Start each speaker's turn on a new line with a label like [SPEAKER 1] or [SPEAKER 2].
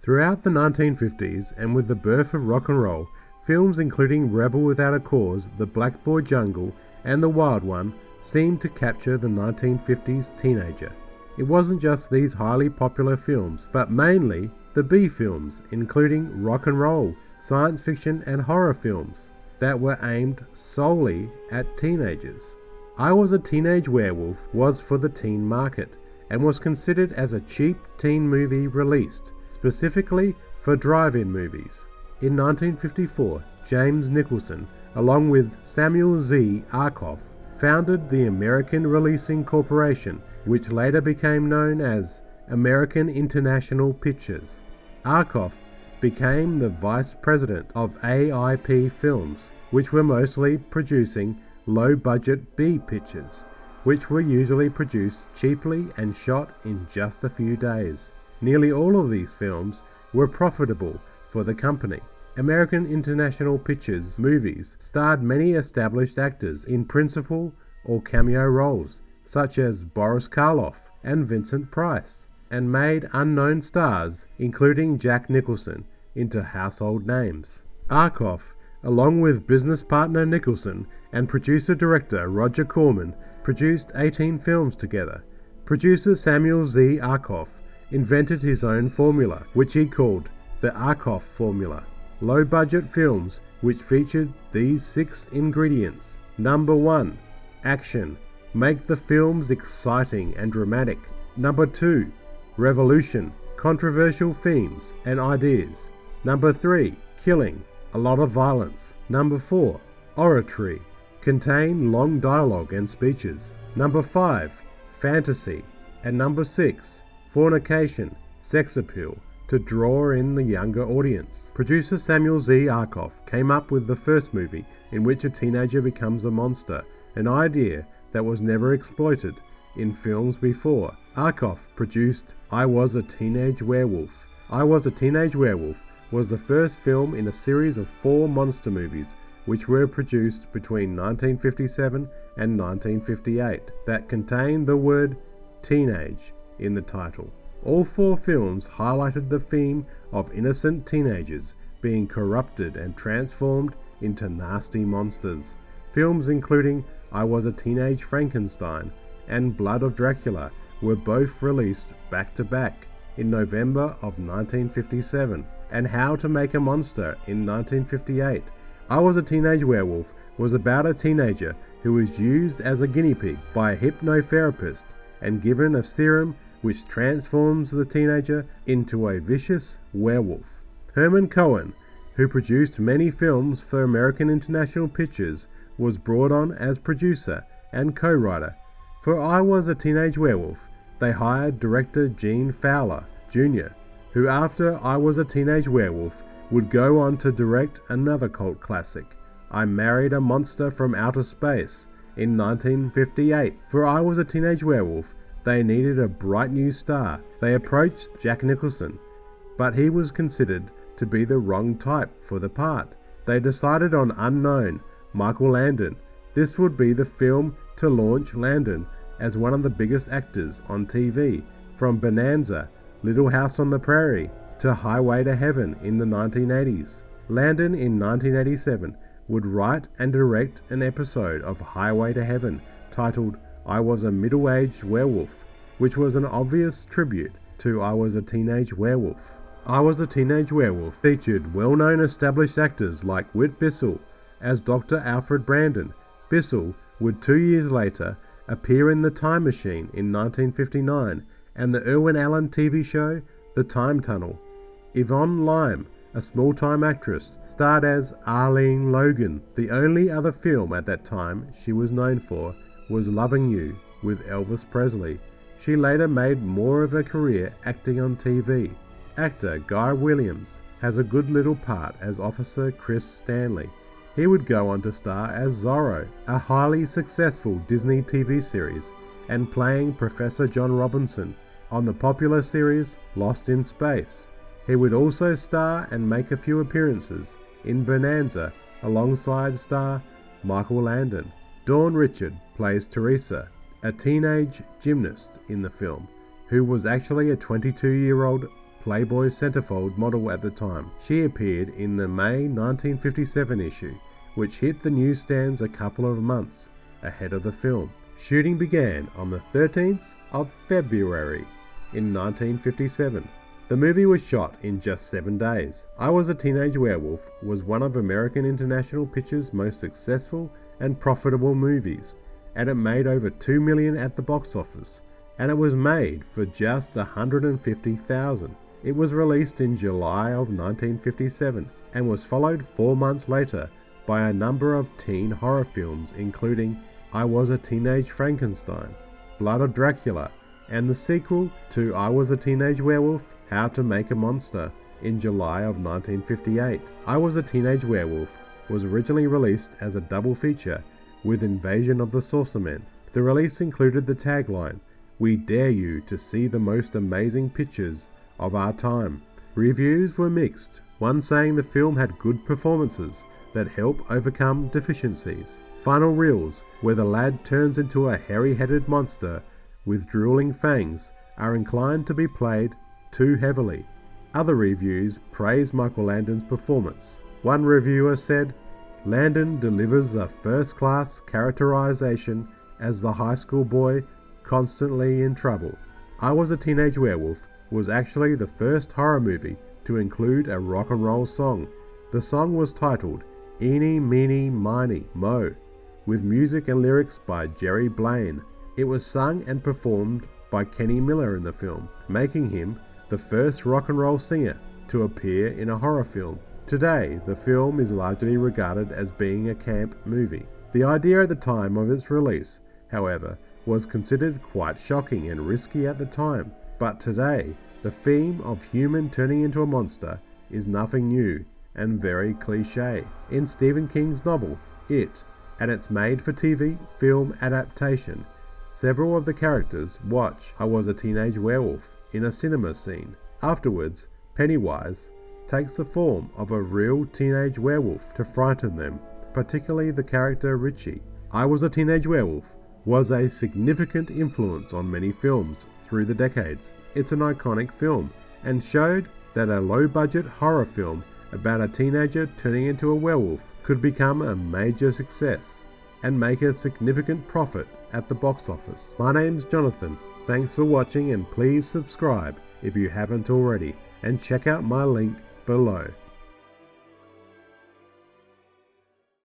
[SPEAKER 1] Throughout the 1950s, and with the birth of rock and roll, films including Rebel Without a Cause, The Black Boy Jungle, and The Wild One seemed to capture the 1950s teenager. It wasn't just these highly popular films, but mainly the B films, including rock and roll, science fiction, and horror films that were aimed solely at teenagers. I Was a Teenage Werewolf was for the teen market, and was considered as a cheap teen movie released specifically for drive-in movies. In 1954, James Nicholson, along with Samuel Z. Arkoff, founded the American Releasing Corporation, which later became known as American International Pictures. Arkoff became the vice president of AIP Films, which were mostly producing low-budget B pictures, which were usually produced cheaply and shot in just a few days. Nearly all of these films were profitable for the company. American International Pictures movies starred many established actors in principal or cameo roles, such as Boris Karloff and Vincent Price, and made unknown stars, including Jack Nicholson, into household names. Arkoff, along with business partner Nicholson and producer-director Roger Corman, produced 18 films together. Producer Samuel Z. Arkoff invented his own formula, which he called the Arkoff Formula. Low-budget films which featured these 6 ingredients. Number 1. Action. Make the films exciting and dramatic. Number 2. Revolution. Controversial themes and ideas. Number 3. Killing. A lot of violence. Number 4. Oratory. Contain long dialogue and speeches. Number 5. Fantasy. And number 6. Fornication, sex appeal, to draw in the younger audience. Producer Samuel Z. Arkoff came up with the first movie in which a teenager becomes a monster, an idea that was never exploited in films before. Arkoff produced I Was a Teenage Werewolf. I Was a Teenage Werewolf was the first film in a series of 4 monster movies which were produced between 1957 and 1958 that contained the word teenage in the title. All 4 films highlighted the theme of innocent teenagers being corrupted and transformed into nasty monsters. Films including I Was a Teenage Frankenstein and Blood of Dracula were both released back-to-back in November of 1957, and How to Make a Monster in 1958. I Was a Teenage Werewolf was about a teenager who was used as a guinea pig by a hypnotherapist and given a serum which transforms the teenager into a vicious werewolf. Herman Cohen, who produced many films for American International Pictures, was brought on as producer and co-writer. For I Was a Teenage Werewolf, they hired director Gene Fowler, Jr., who after I Was a Teenage Werewolf would go on to direct another cult classic, I Married a Monster from Outer Space, in 1958. For I Was a Teenage Werewolf, they needed a bright new star. They approached Jack Nicholson, but he was considered to be the wrong type for the part. They decided on unknown Michael Landon. This would be the film to launch Landon as one of the biggest actors on TV, from Bonanza, Little House on the Prairie, to Highway to Heaven in the 1980s. Landon in 1987 would write and direct an episode of Highway to Heaven titled I Was a Middle-Aged Werewolf, which was an obvious tribute to I Was a Teenage Werewolf. I Was a Teenage Werewolf featured well-known established actors like Whit Bissell as Dr. Alfred Brandon. Bissell would 2 years later appear in The Time Machine in 1959 and the Irwin Allen TV show The Time Tunnel. Yvonne Lime, a small-time actress, starred as Arlene Logan. The only other film at that time she was known for was Loving You with Elvis Presley. She later made more of her career acting on TV. Actor Guy Williams has a good little part as Officer Chris Stanley. He would go on to star as Zorro, a highly successful Disney TV series, and playing Professor John Robinson on the popular series Lost in Space. He would also star and make a few appearances in Bonanza alongside star Michael Landon. Dawn Richard plays Teresa, a teenage gymnast in the film, who was actually a 22-year-old Playboy centerfold model at the time. She appeared in the May 1957 issue, which hit the newsstands a couple of months ahead of the film. Shooting began on the 13th of February in 1957. The movie was shot in just 7 days. I Was a Teenage Werewolf was one of American International Pictures' most successful and profitable movies, and it made over $2 million at the box office, and it was made for just $150,000. It was released in July of 1957 and was followed 4 months later by a number of teen horror films, including I Was a Teenage Frankenstein, Blood of Dracula, and the sequel to I Was a Teenage Werewolf, How to Make a Monster, in July of 1958. I Was a Teenage Werewolf was originally released as a double feature with Invasion of the Saucermen. The release included the tagline, "We dare you to see the most amazing pictures of our time." Reviews were mixed, one saying the film had good performances that help overcome deficiencies. Final reels, where the lad turns into a hairy-headed monster with drooling fangs, are inclined to be played too heavily. Other reviews praised Michael Landon's performance. One reviewer said, "Landon delivers a first-class characterization as the high school boy constantly in trouble." I Was a Teenage Werewolf was actually the first horror movie to include a rock and roll song. The song was titled Eeny Meeny Miny Mo, with music and lyrics by Jerry Blaine. It was sung and performed by Kenny Miller in the film, making him the first rock and roll singer to appear in a horror film. Today, the film is largely regarded as being a camp movie. The idea at the time of its release, however, was considered quite shocking and risky at the time, but today, the theme of human turning into a monster is nothing new and very cliché. In Stephen King's novel, It, and its made-for-TV film adaptation, several of the characters watch I Was a Teenage Werewolf in a cinema scene. Afterwards, Pennywise takes the form of a real teenage werewolf to frighten them, particularly the character Richie. I Was a Teenage Werewolf was a significant influence on many films through the decades. It's an iconic film and showed that a low-budget horror film about a teenager turning into a werewolf could become a major success and make a significant profit at the box office. My name's Jonathan. Thanks for watching, and please subscribe if you haven't already, and check out my link below.